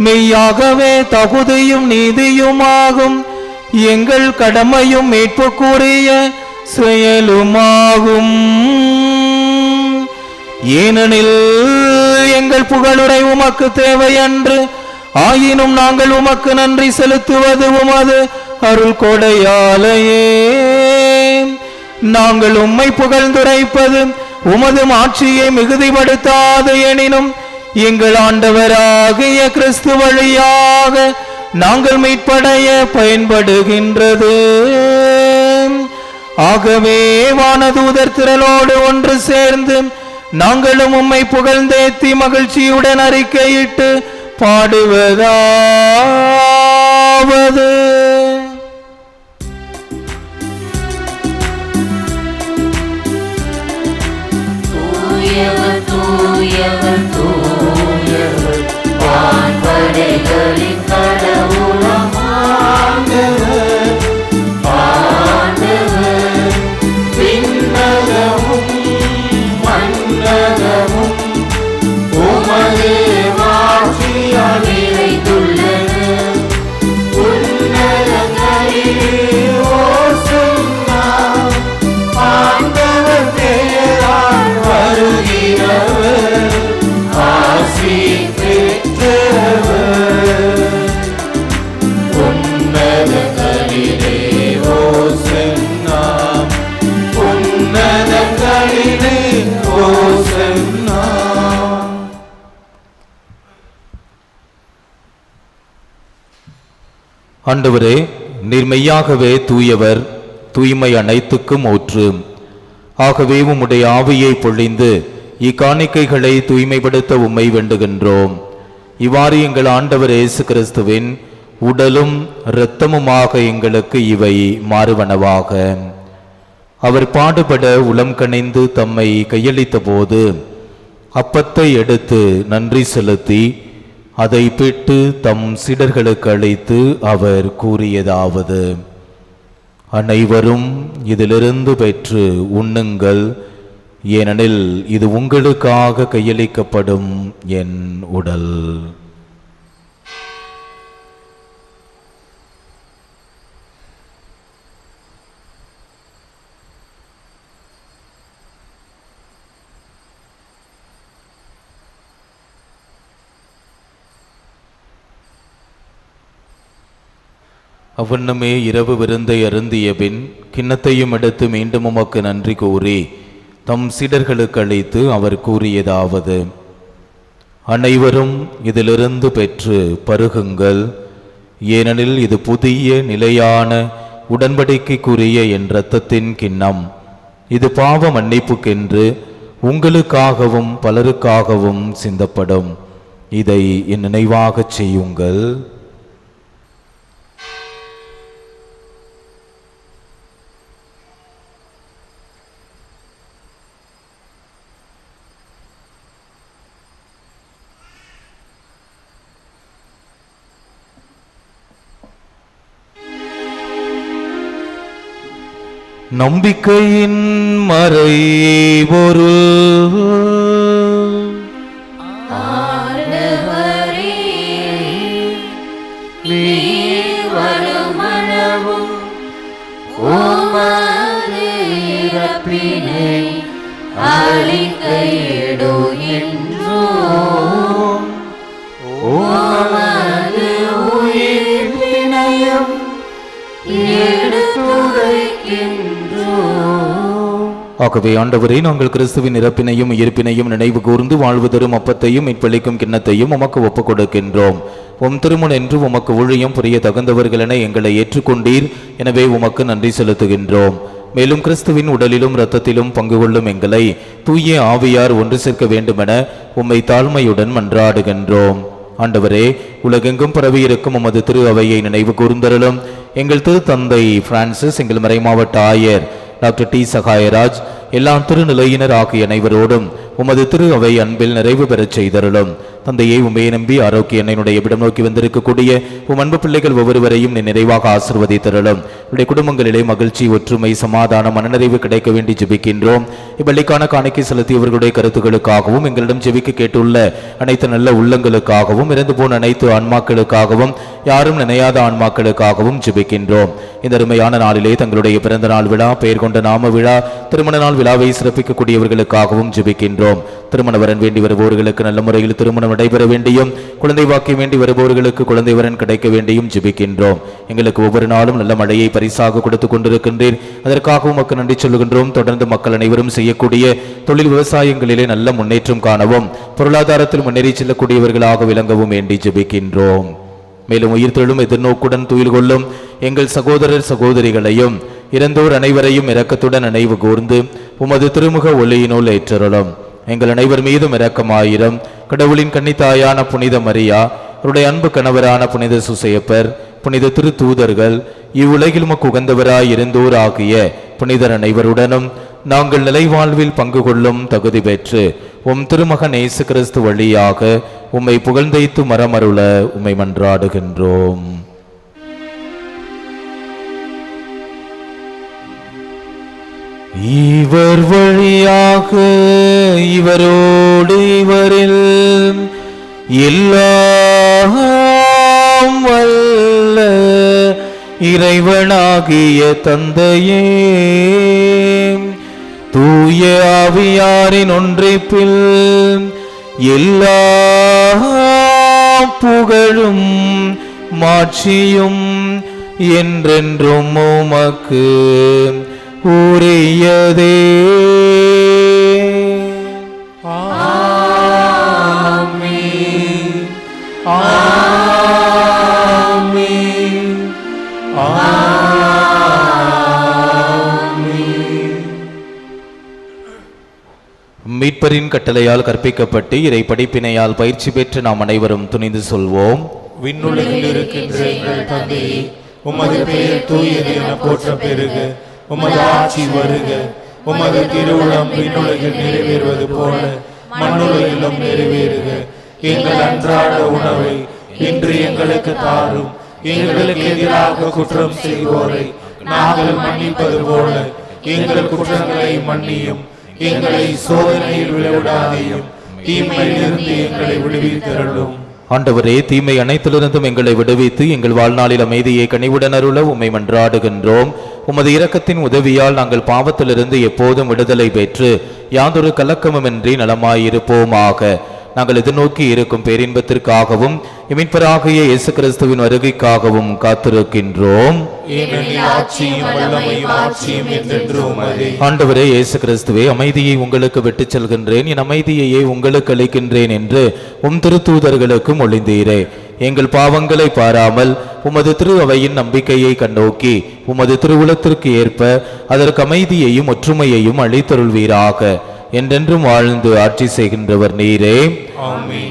மெய்யாகவே தகுதியும் நீதியுமாகும். எங்கள் கடமையும் மீட்புக்குரிய செயலுமாகும். ஏனெனில் எங்கள் புகழுரை உமக்கு தேவையன்று. ஆயினும் நாங்கள் உமக்கு நன்றி செலுத்துவது உமது அருள் கொடையாலேயே. நாங்கள் உம்மை புகழ்ந்துரைப்பது உமது மாட்சியை மிகுதிப்படுத்தாது எனினும் எங்கள் ஆண்டவராகிய கிறிஸ்து வழியாக நாங்கள் மீட்படைய பயன்படுகின்றது. ஆகவே வானதூதர் திரளோடு ஒன்று சேர்ந்து நாங்களும் உம்மை புகழ்ந்தேத்தி மகிழ்ச்சியுடன் அறிக்கையிட்டு பாடுவதாவது: தூயவர் தூயவர் தூயவர் வான்படைகளின் கடவுளாம் ஆண்டவர். ஆண்டவர் விண்ணகமும் மண்ணகமும் உமது மாட்சியால் நிறைந்துள்ளன. உன்னதங்களிலே ஓசன்னா, ஆண்டவர் பெயரால் வருகிறவர் ஆசி பெற்றவர். உன்னதங்களிலே ஓசன்னா, உன்னதங்களிலே ஓசன்னா. ஆண்டவரே, நீர் மெய்யாகவே தூயவர், தூய்மை அனைத்துக்கும் ஊற்று. ஆகவே உம்முடைய ஆவியை பொழிந்து இக்காணிக்கைகளை தூய்மைப்படுத்த உம்மை வேண்டுகின்றோம். இவ்வாறு எங்கள் ஆண்டவர் இயேசு கிறிஸ்துவின் உடலும் இரத்தமுமாக எங்களுக்கு இவை மாறுவனவாக. அவர் பாடுபட உளம் கனிந்து தம்மை கையளித்த போது அப்பத்தை எடுத்து நன்றி செலுத்தி அதை பிட்டு தம் சீடர்களுக்கு அளித்து அவர் கூறியதாவது: அனைவரும் இதிலிருந்து பெற்று உண்ணுங்கள், ஏனெனில் இது உங்களுக்காக கையளிக்கப்படும் என் உடல். அவ்வண்ணமே இரவு விருந்தை அருந்திய பின் கிண்ணத்தையும் எடுத்து மீண்டும் உமக்கு நன்றி கூறி தம் சீடர்களுக்கு அளித்து அவர் கூறியதாவது: அனைவரும் இதிலிருந்து பெற்று பருகுங்கள், ஏனெனில் இது புதிய நிலையான உடன்படிக்கைக்குரிய என் இரத்தத்தின் கிண்ணம். இது பாவ மன்னிப்புக்கென்று உங்களுக்காகவும் பலருக்காகவும் சிந்தப்படும். இதை என் நினைவாகச் செய்யுங்கள். நம்பிக்கையின் மறைபொருள். ஆண்டவரே, நீர் வருமளவும் உமது இறப்பினை அறிக்கையிடுகின்றோம். உமது உயிர்ப்பினையும் எடுத்துரைக்கின்றோம். ஆகவே ஆண்டவரே, நாங்கள் கிறிஸ்துவின் இறப்பினையும் உயிர்ப்பினையும் நினைவு கூர்ந்து வாழ்வு தரும் அப்பத்தையும் மீட்பளிக்கும் கிண்ணத்தையும் உமக்கு ஒப்புக் கொடுக்கின்றோம். உம் திருமுன் என்று உமக்கு ஊழியம் புரிய தகுந்தவர்கள் என எங்களை ஏற்றுக்கொண்டீர். எனவே உமக்கு நன்றி செலுத்துகின்றோம். மேலும் கிறிஸ்துவின் உடலிலும் இரத்தத்திலும் பங்கு கொள்ளும் எங்களை தூய ஆவியார் ஒன்று சேர்க்க வேண்டுமென உம்மை தாழ்மையுடன் மன்றாடுகின்றோம். ஆண்டவரே, உலகெங்கும் பரவியிருக்கும் உமது திரு அவையை நினைவு கூர்ந்தருளும். எங்கள் திரு தந்தை பிரான்சிஸ், எங்கள் மறைமாவட்ட ஆயர் டாக்டர் டி சகாயராஜ், எல்லா திருநிலையினர் ஆகிய அனைவரோடும் உமது திரு அவை அன்பில் நிறைவு பெறச் செய்தருளும். தந்தையை உண்மையை நம்பி ஆரோக்கிய எண்ணெயினுடைய இடம் நோக்கி வந்திருக்கக்கூடிய உம் அன்பு பிள்ளைகள் ஒவ்வொருவரையும் நீ நிறைவாக ஆசீர்வதித்தருளும். உடைய குடும்பங்களிலே மகிழ்ச்சி, ஒற்றுமை, சமாதானம், மனநிறைவு கிடைக்க வேண்டி ஜெபிக்கின்றோம். இப்பள்ளிக்கான காணிக்கை செலுத்தியவர்களுடைய கருத்துக்களுக்காகவும் எங்களிடம் ஜெபிக்க கேட்டுள்ள அனைத்து நல்ல உள்ளங்களுக்காகவும் இறந்து போன அனைத்து ஆன்மாக்களுக்காகவும் யாரும் நினையாத ஆன்மாக்களுக்காகவும் ஜெபிக்கின்றோம். இந்த அருமையான நாளிலே தங்களுடைய பிறந்த நாள் விழா, பெயர் கொண்ட நாம விழா, திருமண நாள் விழாவை சிறப்பிக்கக்கூடியவர்களுக்காகவும் ஜெபிக்கின்றோம். திருமண வரன் வேண்டி வருபவர்களுக்கு நல்ல முறையில் திருமணம் நடைபெற வேண்டியும், குழந்தை வாக்கியம் வேண்டி வருபவர்களுக்கு குழந்தை வரன் கிடைக்க வேண்டியும் ஜெபிக்கின்றோம். எங்களுக்கு ஒவ்வொரு நாளும் நல்ல மழையை பரிசாக கொடுத்து கொண்டிருக்கின்றீர். அதற்காகவும் மக்கள் நன்றி சொல்லுகின்றோம். தொடர்ந்து மக்கள் அனைவரும் செய்யக்கூடிய தொழில் விவசாயங்களிலே நல்ல முன்னேற்றம் காணவும், பொருளாதாரத்தில் முன்னேறி செல்லக்கூடியவர்களாக விளங்கவும் வேண்டி ஜெபிக்கின்றோம். மேலும் உயிர்த்தெழும் எதிர்நோக்குடன் துயில் கொள்ளும் எங்கள் சகோதரர் சகோதரிகளையும் இறந்தோர் அனைவரையும் இரக்கத்துடன் நினைவு கூர்ந்து உமது திருமுக ஒளியினுள் ஏற்றருளும். எங்கள் அனைவர் மீதும் இரக்கமாயிரம். கடவுளின் கன்னித்தாயான புனித மரியா, அவருடைய அன்பு கணவரான புனித சுசையப்பர், புனித திருத்தூதர்கள், இவ்வுலகில் உமக்கு உகந்தவராய் இருந்தோர் ஆகிய புனிதர் அனைவருடனும் நாங்கள் நிலைவாழ்வில் பங்கு கொள்ளும் தகுதி பெற்று உம் திருமகன் இயேசு கிறிஸ்து வழியாக உம்மை புகழ்ந்தைத்து மரமருள உம்மை மன்றாடுகின்றோம். இவர் வழியாக இவரோடு இவரில் எல்லாம் வல்ல இறைவனாகிய தந்தையே, தூய ஆவியாரின் ஒன்றிப்பில் எல்லா புகழும் மாட்சியும் என்றென்றும் உமக்கு உரியதே. ஆமென். ஆமென். மீட்பரின் கட்டளையால் கற்பிக்கப்பட்டு இறை படிப்பினையால் பயிற்சி பெற்று நாம் அனைவரும் துணிந்து சொல்வோம். விண்ணுலகில் இருக்கின்ற எங்கள் தந்தையே, உமது பெயர் தூயது என போற்ற பெறுக. உமது ஆட்சி வருக. உமது திருவுளம் விண்ணுலகில் நிறைவேறுவது போல மண்ணுலகிலும் நிறைவேறுக. எங்கள் அன்றாட உணவை இன்று எங்களுக்கு தாரும். எங்களுக்கு எதிராக குற்றம் செய்வோரை நாங்கள் மன்னிப்பது போல எங்கள் குற்றங்களை மன்னியும். எங்களை சோதனையில் விளைவிடாதேயும், தீமையிலிருந்து எங்களை விடுவித்தருளும். ஆண்டவரே, தீமை அனைத்திலிருந்தும் எங்களை விடுவித்து எங்கள் வாழ்நாளில் அமைதியை கனிவுடன் அருள உம்மை மன்றாடுகின்றோம். உமது இரக்கத்தின் உதவியால் நாங்கள் பாவத்திலிருந்து எப்போதும் விடுதலை பெற்று யாதொரு கலக்கமுமின்றி நலமாயிருப்போமாக. நாங்கள் எதிர்நோக்கி இருக்கும் பேரின்பத்திற்காகவும் மீட்பராகிய இயேசு கிறிஸ்துவின் வருகைக்காகவும் காத்திருக்கின்றோம். ஆண்டவரே இயேசு கிறிஸ்துவே, அமைதியை உங்களுக்கு விட்டுச் செல்கின்றேன், என் அமைதியையே உங்களுக்கு அளிக்கின்றேன் என்று உம் திருத்தூதர்களுக்கு மொழிந்தீரே. எங்கள் பாவங்களை பாராமல் உமது திரு அவையின் நம்பிக்கையை கண்ணோக்கி உமது திருவுளத்திற்கு ஏற்ப அதற்கு அமைதியையும் ஒற்றுமையையும் அளித்தருள்வீராக. என்றென்றும் வாழ்ந்து ஆட்சி செய்கின்றவர் நீரே.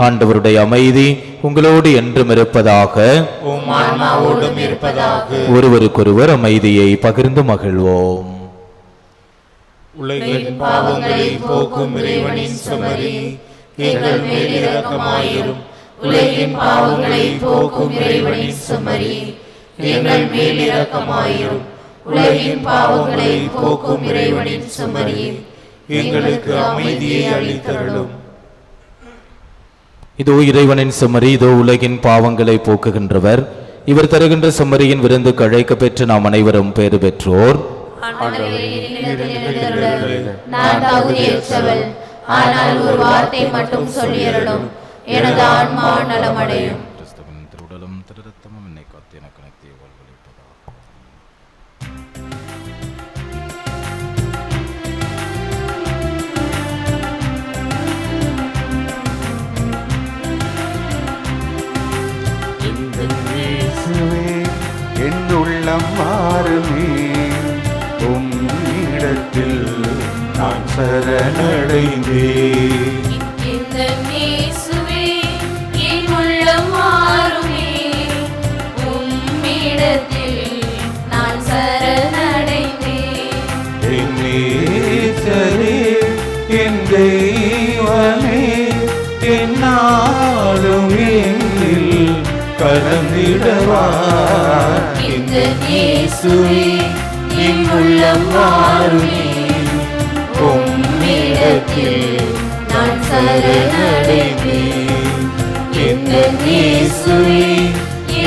ஆண்டவருடைய அமைதி உங்களோடு என்றும் இருப்பதாக. ஒருவருக்கொருவர் அமைதியை பகிர்ந்து மகிழ்வோம். உலகின் பாவங்களை போக்கும் இறைவனின் செம்மறி, எங்கள் மேல் இரக்கமாயிரும். உலகின் பாவங்களை போக்கும் இறைவனின் செம்மறி, எங்கள் மேல் இரக்கமாயிரும். உலகின் பாவங்களை போக்கும் இறைவனின் செம்மறி, எங்களுக்கு அமைதியை அளித்தருளும். இதோ இறைவனின் செம்மறி, இதோ உலகின் பாவங்களை போக்குகின்றவர். இவர் தருகின்ற செம்மறியின் விருந்துக்கு அழைக்க பெற்று நாம் அனைவரும் பேறு பெற்றோர். நான் தகுதியற்றவள், ஆனால் ஒரு வார்த்தை மட்டும் சொல்லியருளும், எனது ஆன்மா நலமடையும். என் உள்ளம் மாறுமே, உம்மிடத்தில் நான் சரணடைந்தேன். என் உள்ளம் மாறுமே, உம்மிடத்தில் நான் சரணடைந்தேன். என் நேசரே, என் தெய்வமே, என் கலந்திடவா இந்த இயேசுவே என் உள்ளம் வாருமே உம்மிடத்தில் நான் சரணடைந்தேன் இந்த இயேசுவே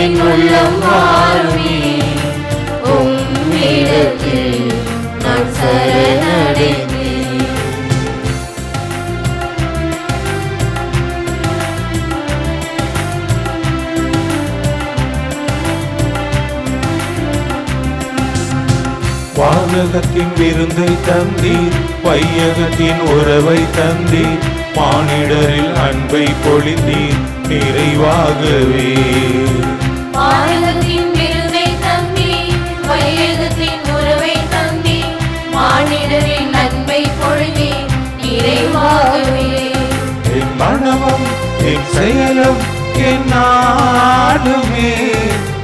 என் உள்ளம் வாருமே உம்மிடத்தில் நான் சரணடைந்தேன் வானகத்தின் விருந்தை தந்தீர் வையகத்தின் உறவை தந்தீர் மானிடரில் அன்பை பொழிந்தீர் நிறைவாகவே வானகத்தின் விருதை தந்தி வையகத்தின் உறவை தந்தி மானிடரின் அன்பை பொழுதி நிறைவாகவே என் மனமும் என் செயலும் என் நாடுமே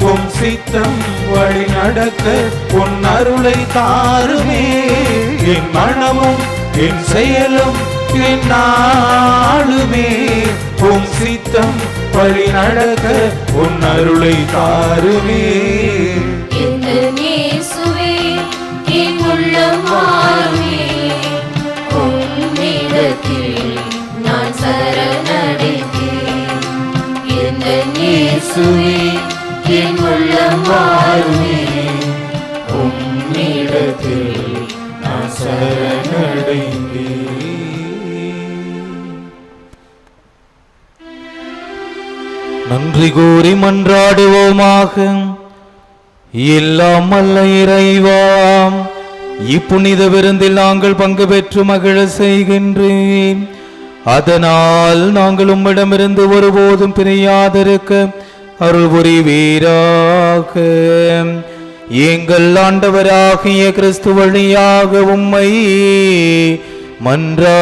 உம் சித்தம் வழி நடக்க உன் அருளை தாருமே என் மனமும் என் செயலும் என் நாளுமே உம் சித்தம் வழி நடக்க உன் அருளை தாருமே இந்த இயேசுவே என் உள்ளம் வாருமே உம்மிடத்தில் நான் சரணடைந்தேன் இந்த இயேசுவே என் உள்ளம் வாருமே உம்மிடத்தில் நான் சரணடைந்தேன் நன்றி கூறி மன்றாடுவோமாக. எல்லாம் அல்ல இறைவாம், இப்புனித விருந்தில் நாங்கள் பங்கு பெற்று மகிழ செய்கின்றேன். அதனால் நாங்கள் உம்மிடமிருந்து ஒருபோதும் பிரியாதிருக்க அருள் புரிவீராக. எங்கள் ஆண்டவராகிய கிறிஸ்து வழியாக உம்மை மன்றாடுகின்றோம்.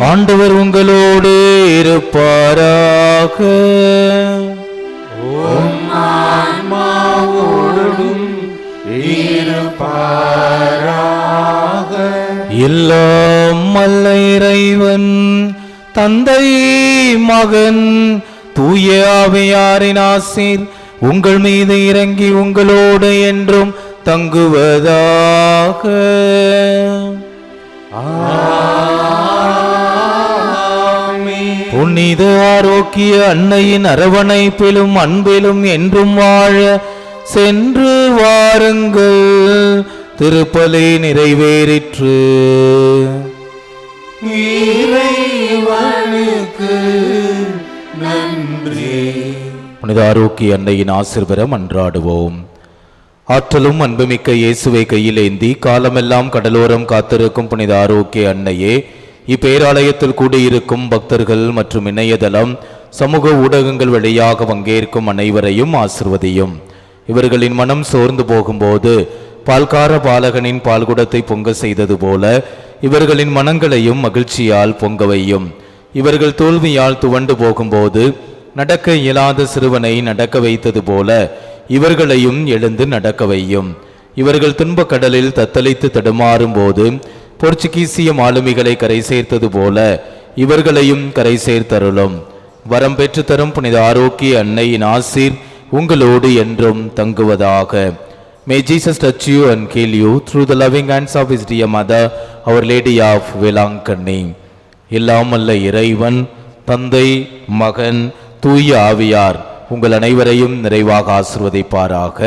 ஆண்டவர் உங்களோடு இருப்பாராக. ஆன்மாவோடும் இருப்பாராக. எல்லாம் வல்ல இறைவன் தந்தை மகன் தூய ஆவியாரின் ஆசீர் உங்கள் மீது இறங்கி உங்களோடு என்றும் தங்குவதாக. புனித ஆரோக்கிய அன்னையின் அரவணைப்பிலும் அன்பிலும் என்றும் வாழ சென்று வாருங்கள். திருப்பலி நிறைவேறிற்று. இறைவனுக்கு நன்றி. புனித ஆரோக்கிய அன்னையின் ஆசீர்வர மன்றாடுவோம். ஆற்றலும் அன்புமிக்க இயேசுவை கையில் ஏந்தி காலமெல்லாம் கடலோரம் காத்திருக்கும் புனித ஆரோக்கிய அன்னையே, இப்பேராலயத்தில் கூடியிருக்கும் பக்தர்கள் மற்றும் இணையதளம் சமூக ஊடகங்கள் வழியாக பங்கேற்கும் அனைவரையும் ஆசிர்வதியும். இவர்களின் மனம் சோர்ந்து போகும்போது பால்கார பாலகனின் பால்குடத்தை பொங்க செய்தது போல இவர்களின் மனங்களையும் மகிழ்ச்சியால் பொங்க வையும். இவர்கள் தோல்வியால் துவண்டு போகும்போது நடக்க இயலாத சிறுவனை நடக்க வைத்தது போல இவர்களையும் எழுந்து நடக்க வையும். இவர்கள் துன்பக் கடலில் தத்தளித்து தடுமாறும் போது போர்ச்சுகீசிய மாலுமிகளை கரை சேர்த்தது போல இவர்களையும் கரை சேர்த்தருளும். வரம் பெற்று தரும் புனித ஆரோக்கிய அன்னையின் ஆசீர் உங்களோடு என்றும் தங்குவதாக. May Jesus touch you and heal you through the loving hands of his dear mother, Our Lady of Velankanni. எல்லாம் வல்ல இறைவன் தந்தை மகன் தூய ஆவியார் உங்கள் அனைவரையும் நிறைவாக ஆசிர்வதிப்பாராக.